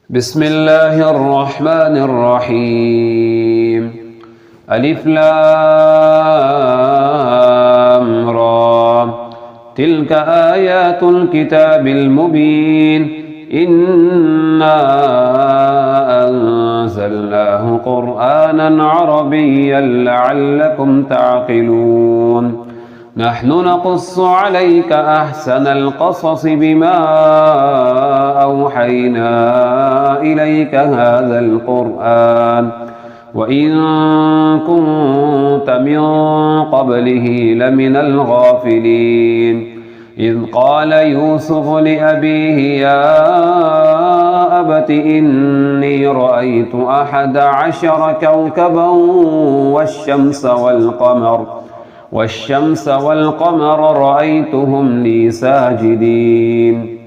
بسم الله الرحمن الرحيم. ألف لام را. تلك آيات الكتاب المبين. إنا أنزلناه قرآنا عربيا لعلكم تعقلون. نحن نقص عليك أحسن القصص بما أوحينا إليك هذا القرآن وإن كنت من قبله لمن الغافلين. إذ قال يوسف لأبيه يا أبت إني رأيت 11 كوكبا والشمس والقمر رأيتهم لي ساجدين.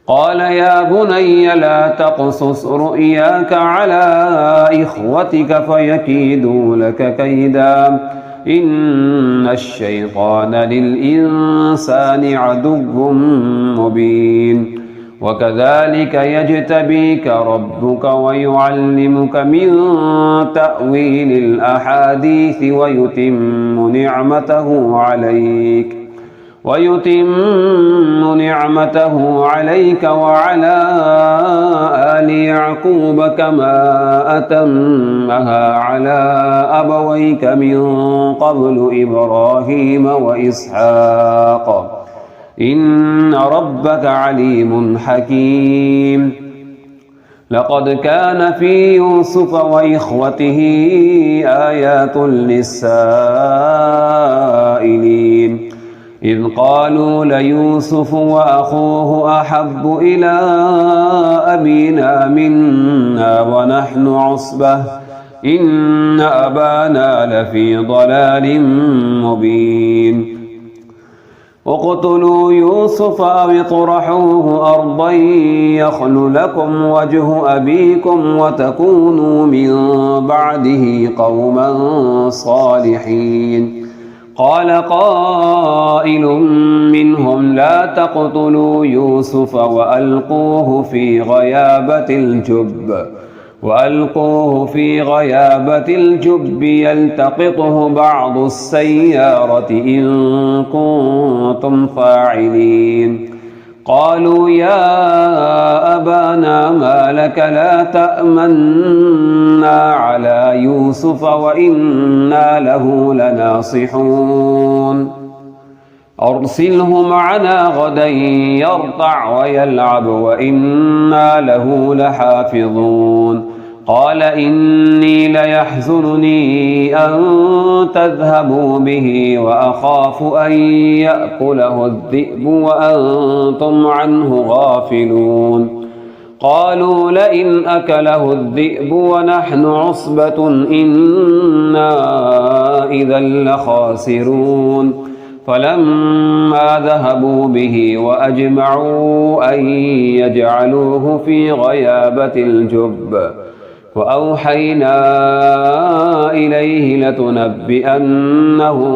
قال يا بني لا تقصص رؤياك على إخوتك فيكيدوا لك كيدا إن الشيطان للإنسان عدو مبين. وكذلك يجتبيك ربك ويعلمك من تأويل الأحاديث ويتم نعمته عليك وعلى آل يعقوب كما أتمها على أبويك من قبل إبراهيم وإسحاق إن ربك عليم حكيم. لقد كان في يوسف وإخوته آيات للسائلين إذ قالوا ليوسف وأخوه أحب إلى أبينا منا ونحن عصبة إن أبانا لفي ضلال مبين. اقتلوا يوسف أو اطرحوه أرضا يخل لكم وجه أبيكم وتكونوا من بعده قوما صالحين. قال قائل منهم لا تقتلوا يوسف وألقوه في غيابة الجب يلتقطه بعض السيارة إن كنتم فاعلين. قالوا يا أبانا ما لك لا تأمنا على يوسف وإنا له لناصحون. أرسله معنا غدا يرتع ويلعب وإنا له لحافظون. قال إني ليحزنني أن تذهبوا به وأخاف أن يأكله الذئب وأنتم عنه غافلون. قالوا لئن أكله الذئب ونحن عصبة إنا إذا لخاسرون. فلما ذهبوا به وأجمعوا أن يجعلوه في غيابة الجب وأوحينا إليه لتنبئنهم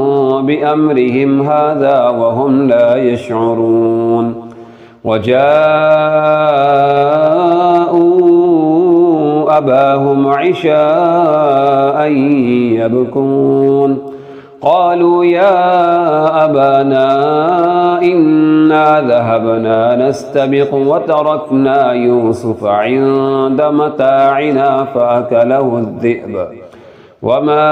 بأمرهم هذا وهم لا يشعرون. وجاءوا أباهم عشاء يبكون. قالوا يا أبانا إنا ذهبنا نستبق وتركنا يوسف عند متاعنا فأكله الذئب وما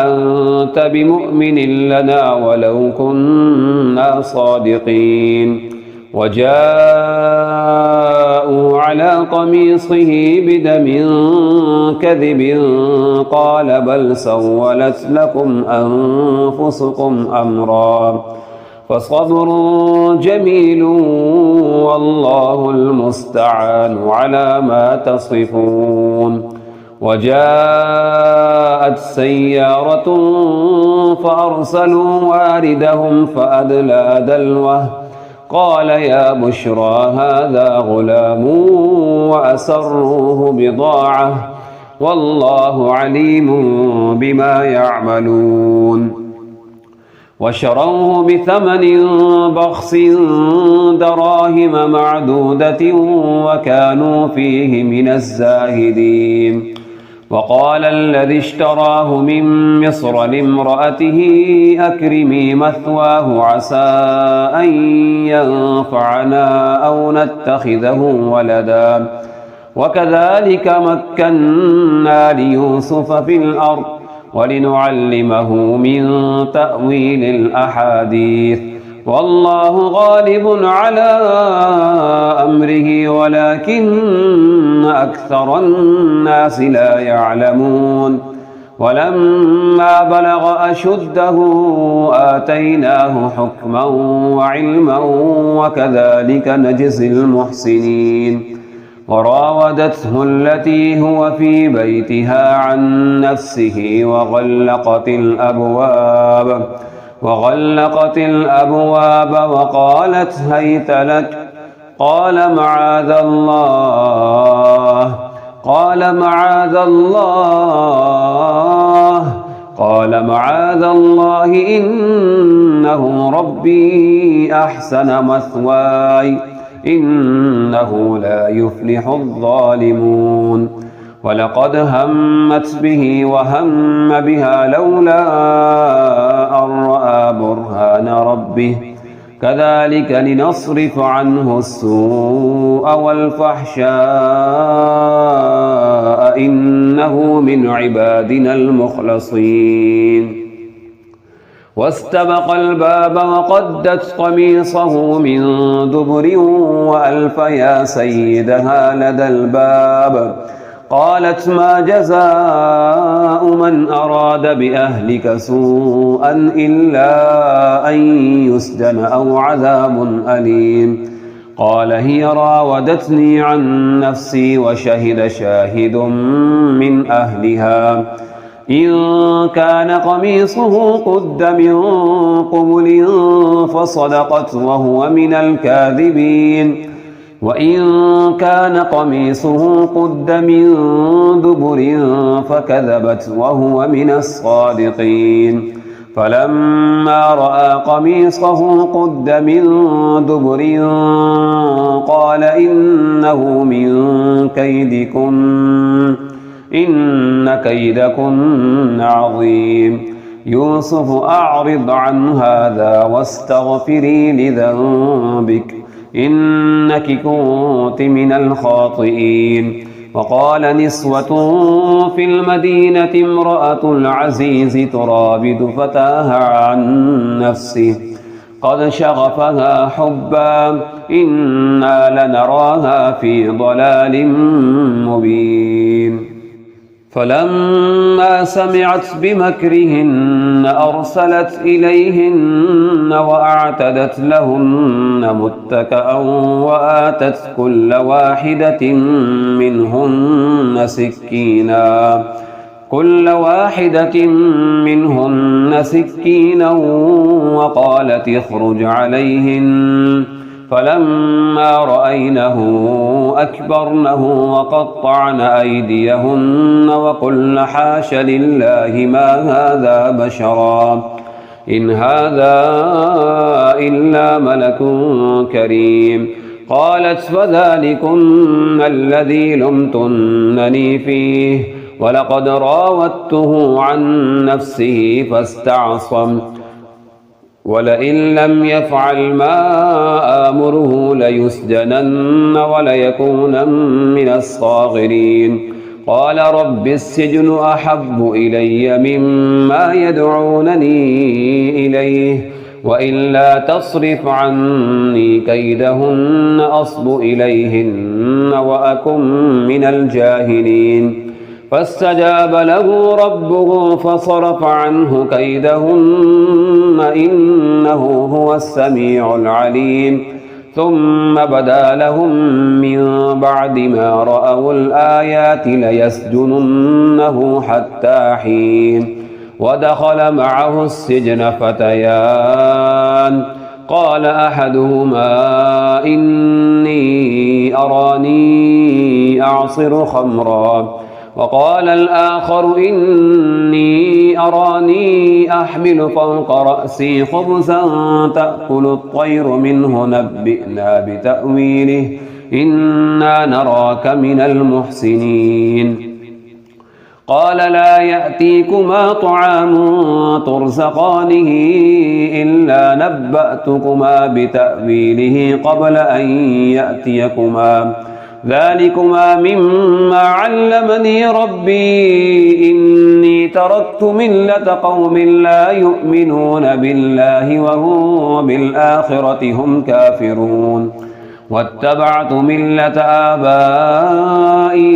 أنت بمؤمن لنا ولو كنا صادقين. وجاءوا على قميصه بدم كذب قال بل سولت لكم أنفسكم أمرا فصبر جميل والله المستعان على ما تصفون. وجاءت سيارة فأرسلوا واردهم فأدلى دلوه قال يا بشرى هذا غلام وأسروه بضاعة والله عليم بما يعملون. وشروه بثمن بخس دراهم معدودة وكانوا فيه من الزاهدين. وقال الذي اشتراه من مصر لامرأته أكرمي مثواه عسى أن ينفعنا أو نتخذه ولدا وكذلك مكنا ليوسف في الأرض ولنعلمه من تأويل الأحاديث والله غالب على أمره ولكن أكثر الناس لا يعلمون. ولما بلغ أشده آتيناه حكما وعلما وكذلك نجزي المحسنين. وراودته التي هو في بيتها عن نفسه وغلقت الأبواب وقالت هيت لك قال معاذ الله إنه ربي أحسن مثواي إنه لا يفلح الظالمون. ولقد همت به وهم بها لولا أن رأى برهان ربه كذلك لنصرف عنه السوء والفحشاء إنه من عبادنا المخلصين. واستبق الباب وقدت قميصه من دبر وألف يا سيدها لدى الباب قالت ما جزاء من أراد بأهلك سوءا إلا أن يسجن أو عذاب أليم. قال هي راودتني عن نفسي وشهد شاهد من أهلها إن كان قميصه قد من قبل فصدقت وهو من الكاذبين وإن كان قميصه قد من دبر فكذبت وهو من الصادقين. فلما رأى قميصه قد من دبر قال إنه من كيدكن إن كيدكن عظيم. يوسف أعرض عن هذا واستغفري لذنبك إنك كنت من الخاطئين. وقال نسوة في المدينة امرأة العزيز تراود فتاها عن نفسه قد شغفها حبا إنا لنراها في ضلال مبين. فلما سمعت بمكرهن أرسلت إليهن وأعتدت لهن متكأ وآتت كل واحدة منهن سكينا وقالت اخرج عليهن فلما رأينه أكبرنه وقطعن أيديهن وقلن حاش لله ما هذا بشرا إن هذا إلا ملك كريم. قالت فذلكن الذي لمتنني فيه ولقد راودته عن نفسه فاستعصم ولئن لم يفعل ما آمره ليسجنن وليكونن من الصاغرين. قال رب السجن أحب إلي مما يدعونني إليه وإلا تصرف عني كيدهن أصب إليهن وأكن من الجاهلين. فاستجاب له ربه فصرف عنه كيدهن إنه هو السميع العليم. ثم بدا لهم من بعد ما رأوا الآيات ليسجننه حتى حين. ودخل معه السجن فتيان قال أحدهما إني أراني أعصر خمرا وقال الآخر إني أراني أحمل فوق رأسي خبزا تأكل الطير منه نبئنا بتأويله إنا نراك من المحسنين قال لا يأتيكما طعام ترزقانه إلا نبأتكما بتأويله قبل أن يأتيكما ذلكما مما علمني ربي إني تركت ملة قوم لا يؤمنون بالله وهم بالآخرة هم كافرون واتبعت ملة آبائي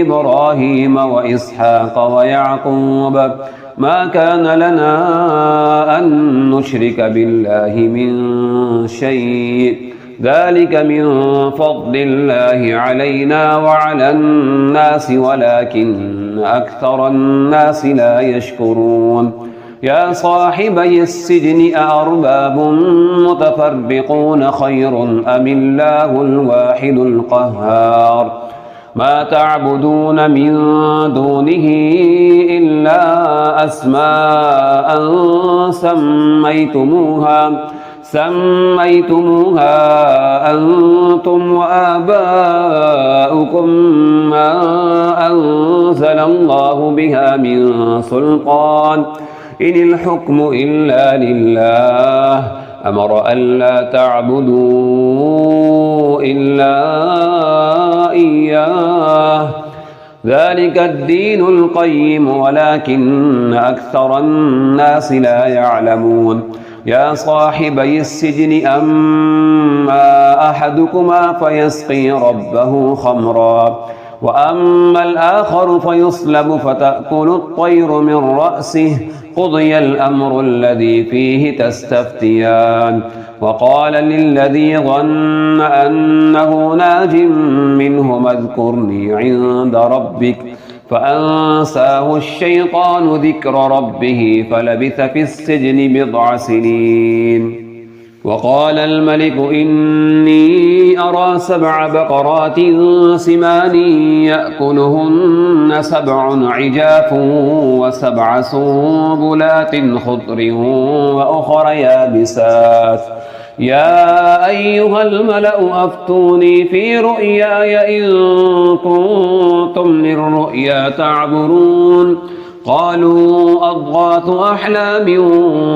إبراهيم وإسحاق ويعقوب ما كان لنا أن نشرك بالله من شيء ذلك من فضل الله علينا وعلى الناس ولكن أكثر الناس لا يشكرون يا صاحبي السجن أأرباب متفرقون خير أم الله الواحد القهار ما تعبدون من دونه إلا أسماء سميتموها أنتم وآباؤكم ما أنزل الله بها من سلطان إن الحكم إلا لله أمر ألا تعبدوا إلا إياه ذلك الدين القيم ولكن أكثر الناس لا يعلمون يا صاحبي السجن أما أحدكما فيسقي ربه خمرا وأما الآخر فيصلب فتأكل الطير من رأسه قضي الأمر الذي فيه تستفتيان وقال للذي ظن أنه ناج منهما اذكرني عند ربك فأنساه الشيطان ذكر ربه فلبث في السجن بضع سنين وقال الملك إني أرى 7 بقرات سمان يأكلهن 7 عجاف و7 سنبلات خضر وأخر يابسات يا أيها الملأ أفتوني في رؤياي إن كنتم للرؤيا تعبرون قالوا أضغاث أحلام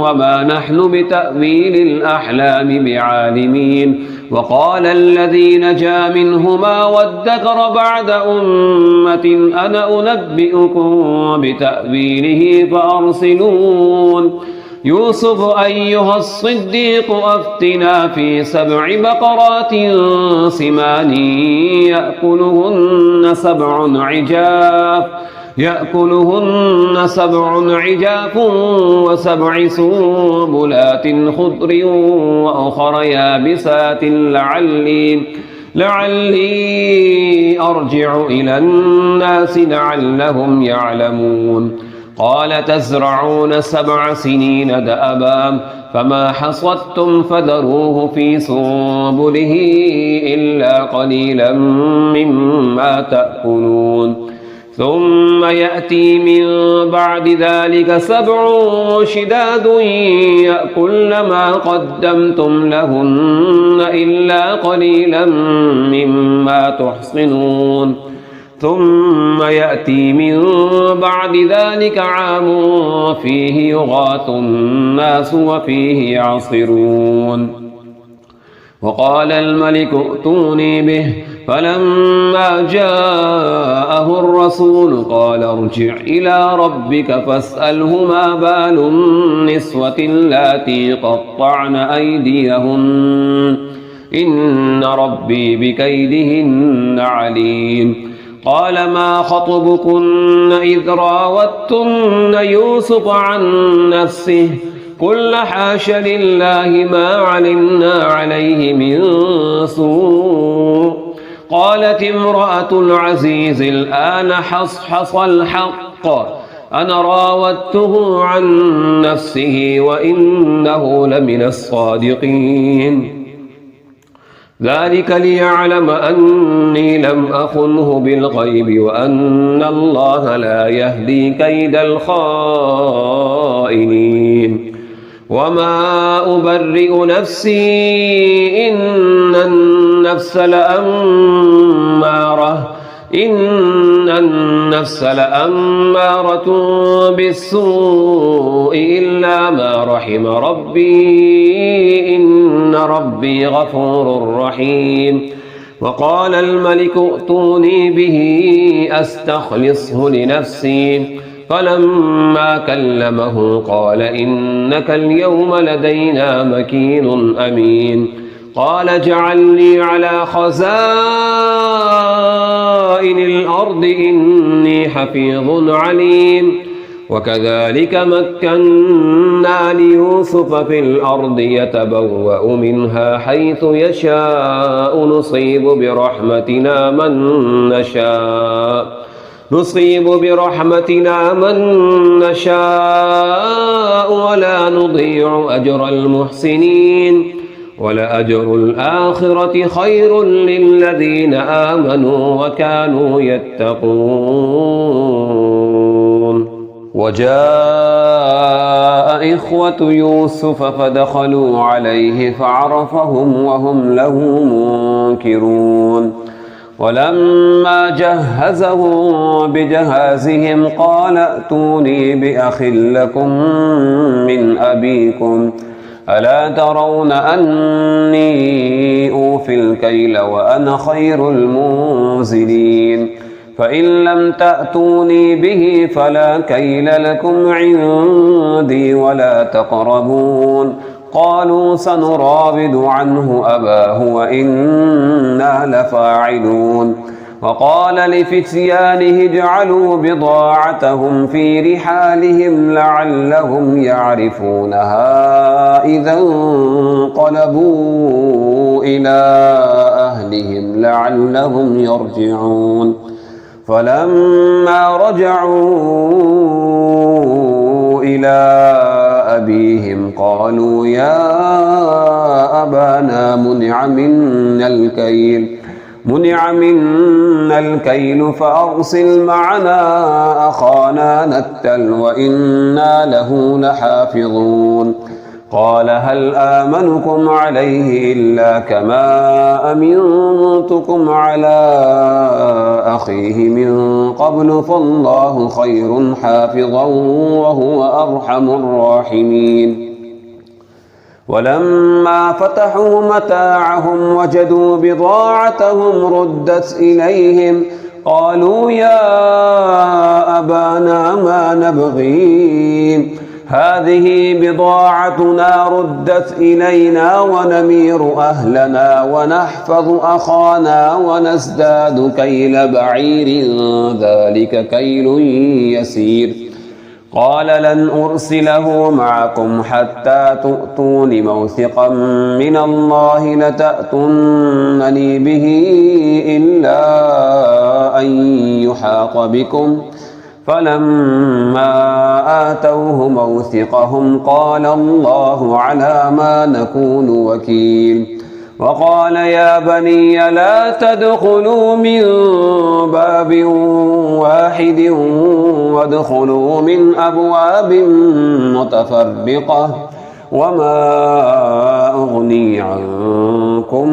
وما نحن بتأويل الأحلام بعالمين وقال الذي نجا منهما وادكر بعد أمة أنا أنبئكم بتأويله فأرسلون يوسف أيها الصديق أفتنا في 7 بقرات سمان يأكلهن 7 عجاف و7 سنبلات خضر وأخر يابسات لعلي أرجع إلى الناس لعلهم يعلمون قال تزرعون 7 سنين دأبا فما حصدتم فذروه في سنبله إلا قليلا مما تأكلون ثم يأتي من بعد ذلك 7 شداد يأكلن ما قدمتم لهن إلا قليلا مما تحصنون ثم يأتي من بعد ذلك عام فيه يغاث الناس وفيه يعصرون وقال الملك ائتوني به فلما جاءه الرسول قال ارجع إلى ربك فاسأله ما بال النسوة اللاتي قطعن أيديهن إن ربي بكيدهن عليم قال ما خطبكن إذ راوتن يوسف عن نفسه قل حاش لله ما علمنا عليه من سوء قالت امرأة العزيز الآن حصحص الحق أنا راودته عن نفسه وإنه لمن الصادقين ذلك ليعلم أني لم أخنه بالغيب وأن الله لا يهدي كيد الخائنين وما أبرئ نفسي إن النفس لأمارة بالسوء إلا ما رحم ربي إن ربي غفور رحيم وقال الملك ائتوني به أستخلصه لنفسي فلما كلمه قال إنك اليوم لدينا مكين أمين قال اجعلني على خزائن الأرض إني حفيظ عليم وكذلك مكنا ليوسف في الأرض يتبوأ منها حيث يشاء نصيب برحمتنا من نشاء ولا نضيع أجر المحسنين ولأجر الآخرة خير للذين آمنوا وكانوا يتقون وجاء إخوة يوسف فدخلوا عليه فعرفهم وهم له منكرون ولما جهزهم بجهازهم قال ائتوني بأخ لكم من أبيكم ألا ترون أني أوفي الكيل وأنا خير المنزلين فإن لم تأتوني به فلا كيل لكم عندي ولا تقربون قالوا سنراود عنه أباه وإنا لفاعلون وقال لفتيانه اجعلوا بضاعتهم في رحالهم لعلهم يعرفونها إذا انقلبوا إلى أهلهم لعلهم يرجعون فلما رجعوا إلى أبيهم قالوا يا أبانا منع منا الكيل فأرسل معنا أخانا نكتل وإنا له لحافظون قال هل آمنكم عليه إلا كما أمنتكم على أخيه من قبل فالله خير حافظا وهو أرحم الراحمين ولما فتحوا متاعهم وجدوا بضاعتهم ردت إليهم قالوا يا أبانا ما نبغي هذه بضاعتنا ردت إلينا ونمير أهلنا ونحفظ أخانا ونزداد كيل بعير ذلك كيل يسير قال لن أرسله معكم حتى تؤتون موثقا من الله لتأتونني به إلا أن يحاط بكم فلما آتوه موثقهم قال الله على ما نكون وكيل وقال يا بني لا تدخلوا من باب واحد وادخلوا من أبواب متفرقة وما أغني عنكم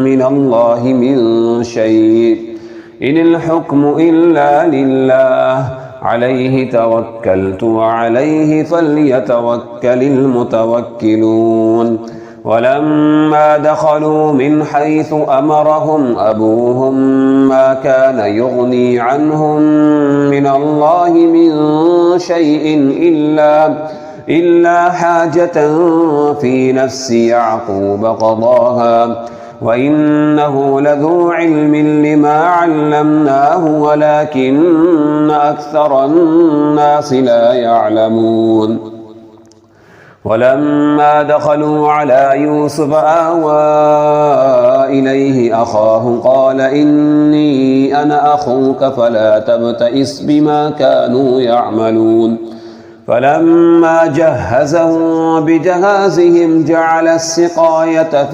من الله من شيء إن الحكم إلا لله عليه توكلت وعليه فليتوكل المتوكلون ولما دخلوا من حيث أمرهم أبوهم ما كان يغني عنهم من الله من شيء إلا حاجة في نفس يعقوب قضاها وإنه لذو علم لما علمناه ولكن أكثر الناس لا يعلمون ولما دخلوا على يوسف آوى إليه أخاه قال إني أنا أخوك فلا تبتئس بما كانوا يعملون فلما جهزهم بجهازهم جعل السقاية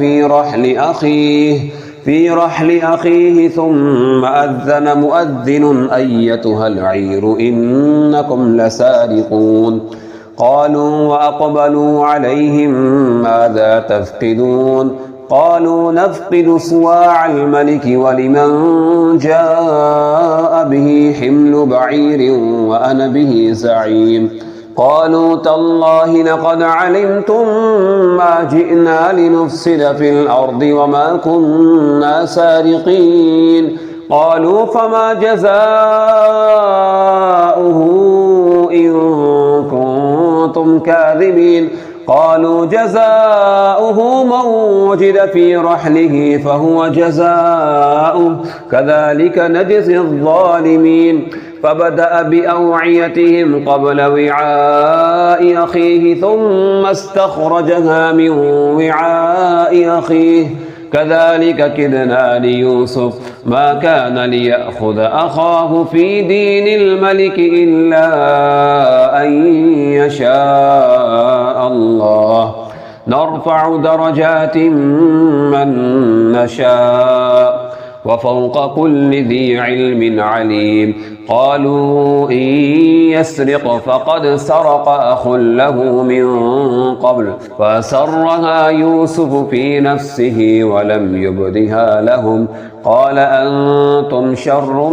في رحل أخيه ثم أذن مؤذن أيتها العير إنكم لسارقون قالوا وأقبلوا عليهم ماذا تفقدون قالوا نفقد صواع الملك ولمن جاء به حمل بعير وأنا به زعيم قالوا تالله لقد علمتم ما جئنا لنفسد في الأرض وما كنا سارقين قالوا فما جزاؤه إن كنتم كاذبين قالوا جزاؤه من وجد في رحله فهو جزاؤه كذلك نجزي الظالمين فبدأ بأوعيتهم قبل وعاء أخيه ثم استخرجها من وعاء أخيه كذلك كدنا ليوسف ما كان ليأخذ أخاه في دين الملك إلا أن يشاء الله نرفع درجات من نشاء وفوق كل ذي علم عليم قالوا إن يسرق فقد سرق أخ له من قبل فأسرها يوسف في نفسه ولم يبدها لهم قال أنتم شر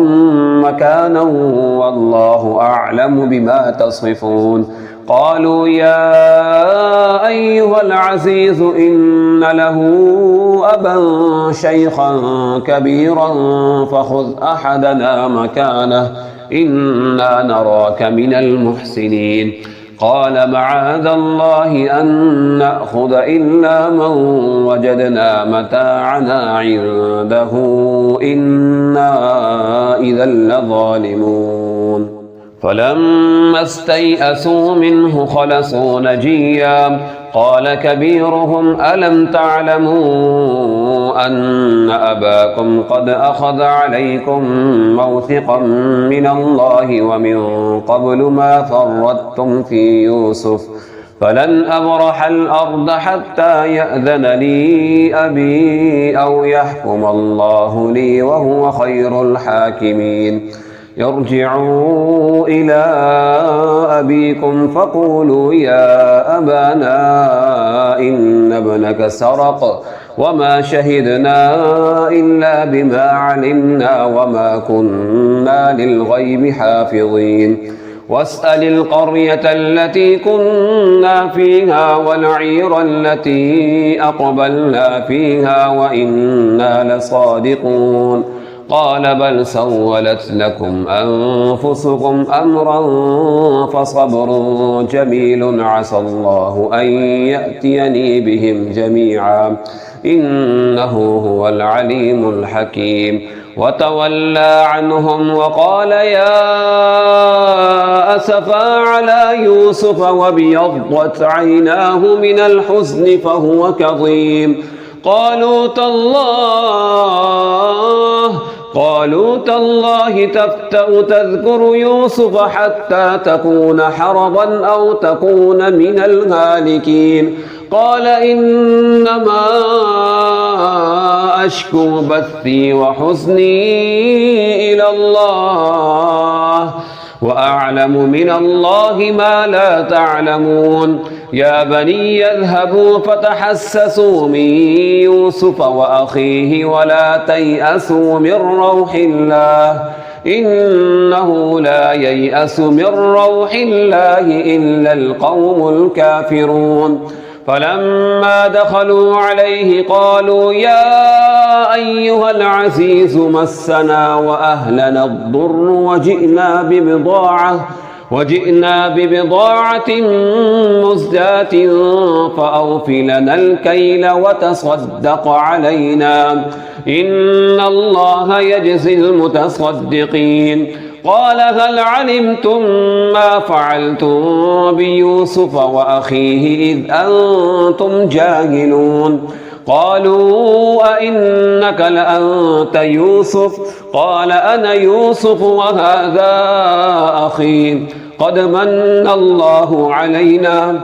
مكانا والله أعلم بما تصفون قالوا يا أيها العزيز إن له أبا شيخا كبيرا فخذ أحدنا مكانه إنا نراك من المحسنين قال معاذ الله أن نأخذ إلا من وجدنا متاعنا عنده إنا إذا لظالمون فلما استيئسوا منه خلصوا نجيا قال كبيرهم ألم تعلموا أن أباكم قد أخذ عليكم موثقا من الله ومن قبل ما فرطتم في يوسف فلن أبرح الأرض حتى يأذن لي أبي أو يحكم الله لي وهو خير الحاكمين ارجعوا إلى أبيكم فقولوا يا أبانا إن ابنك سرق وما شهدنا إلا بما علمنا وما كنا للغيب حافظين واسأل القرية التي كنا فيها والعير التي أقبلنا فيها وإنا لصادقون قال بل سولت لكم أنفسكم أمرا فصبر جميل عسى الله أن يأتيني بهم جميعا إنه هو العليم الحكيم وتولى عنهم وقال يا أسفا على يوسف وابيضت عيناه من الحزن فهو كظيم قالوا تالله تفتأ تذكر يوسف حتى تكون حرضا أو تكون من الهالكين قال إنما أشكو بثي وحزني إلى الله وأعلم من الله ما لا تعلمون يا بني اذهبوا فتحسسوا من يوسف وأخيه ولا تيأسوا من روح الله إنه لا ييأس من روح الله إلا القوم الكافرون فلما دخلوا عليه قالوا يا أيها العزيز مسنا وأهلنا الضر وجئنا ببضاعة مزجاة فأوف لنا الكيل وتصدق علينا إن الله يجزي المتصدقين قال هل علمتم ما فعلتم بيوسف وأخيه إذ أنتم جاهلون قالوا أئنك لأنت يوسف قال أنا يوسف وهذا أخي قد من الله علينا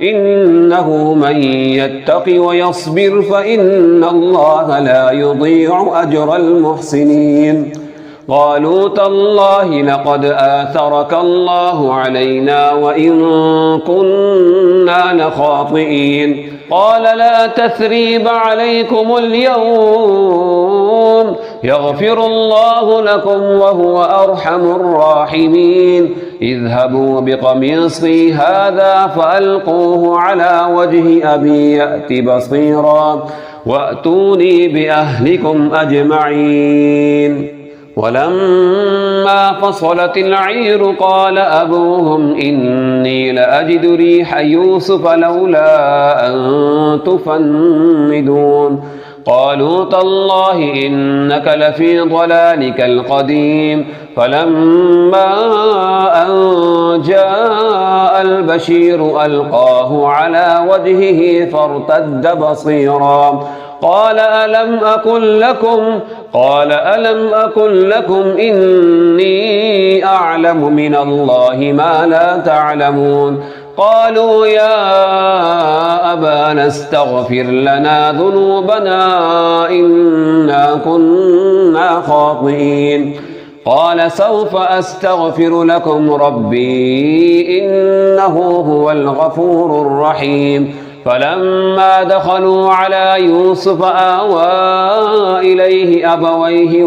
إنه من يتق ويصبر فإن الله لا يضيع أجر المحسنين قالوا تالله لقد آثرك الله علينا وإن كنا لخاطئين قال لا تثريب عليكم اليوم يغفر الله لكم وهو أرحم الراحمين اذهبوا بقميصي هذا فألقوه على وجه أبي يأت بصيرا وأتوني بأهلكم أجمعين ولما فصلت العير قال أبوهم إني لأجد ريح يوسف لولا أن تفندون قالوا تالله إنك لفي ضلالك القديم فلما أن جاء البشير ألقاه على وجهه فارتد بصيرا قال ألم أكن لكم إني أعلم من الله ما لا تعلمون قالوا يا أبانا استغفر لنا ذنوبنا إنا كنا خاطئين قال سوف أستغفر لكم ربي إنه هو الغفور الرحيم فلما دخلوا على يوسف آوى إليه أبويه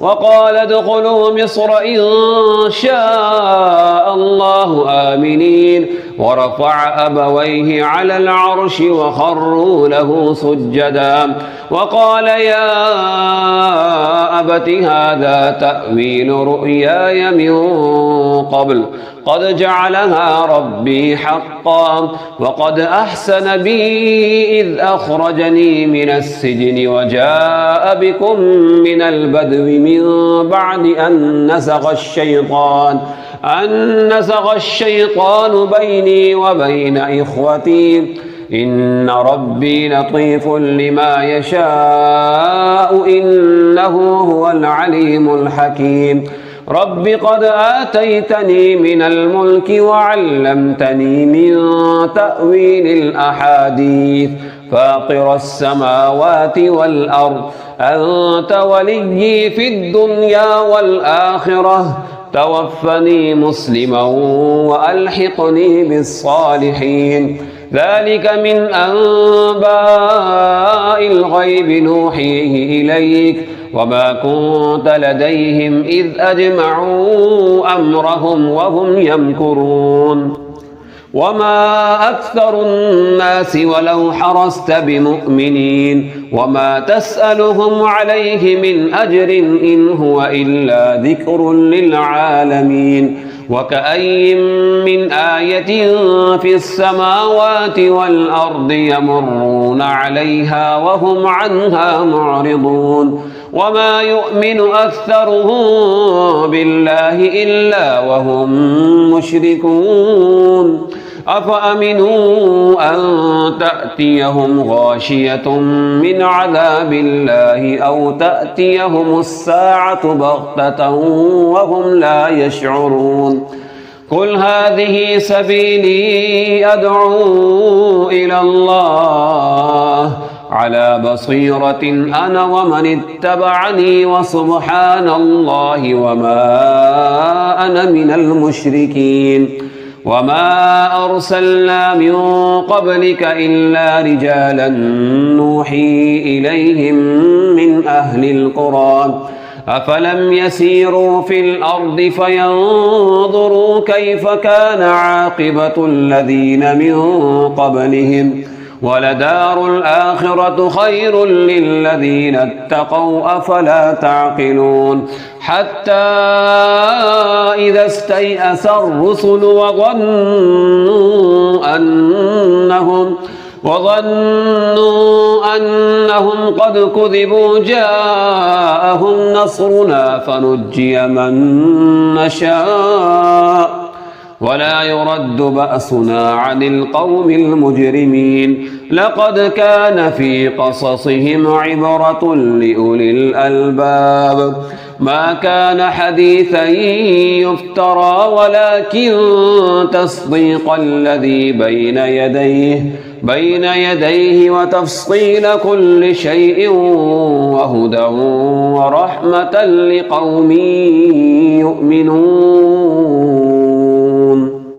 وقال ادخلوا مصر إن شاء الله آمنين ورفع أبويه على العرش وخروا له سجدا وقال يا أبت هذا تأويل رؤياي من قبل قد جعلها ربي حقا وقد أحسن بي إذ أخرجني من السجن وجاء بكم من البدو من بعد أن نزغ الشيطان بيني وبين إخوتي إن ربي لطيف لما يشاء إنه هو العليم الحكيم رب قد آتيتني من الملك وعلمتني من تأويل الأحاديث فاطر السماوات والأرض أنت وليي في الدنيا والآخرة توفني مسلما وألحقني بالصالحين ذلك من أنباء الغيب نوحيه إليك وما كنت لديهم إذ أجمعوا أمرهم وهم يمكرون وما أكثر الناس ولو حرصت بمؤمنين وما تسألهم عليه من أجر إن هو إلا ذكر للعالمين وكأي من آية في السماوات والأرض يمرون عليها وهم عنها معرضون وما يؤمن أكثرهم بالله إلا وهم مشركون أفأمنوا أن تأتيهم غاشية من عذاب الله أو تأتيهم الساعة بغتة وهم لا يشعرون قل هذه سبيلي أدعو إلى الله على بصيرة أنا ومن اتبعني وسبحان الله وما أنا من المشركين وما أرسلنا من قبلك إلا رجالا نوحي إليهم من أهل القرى أفلم يسيروا في الأرض فينظروا كيف كان عاقبة الذين من قبلهم ولدار الآخرة خير للذين اتقوا أفلا تعقلون حتى إذا استيأس الرسل وظنوا أنهم قد كذبوا جاءهم نصرنا فنجي من نشاء ولا يرد بأسنا عن القوم المجرمين لقد كان في قصصهم عبرة لأولي الألباب ما كان حديثا يفترى ولكن تصديق الذي بين يديه وتفصيل كل شيء وهدى ورحمة لقوم يؤمنون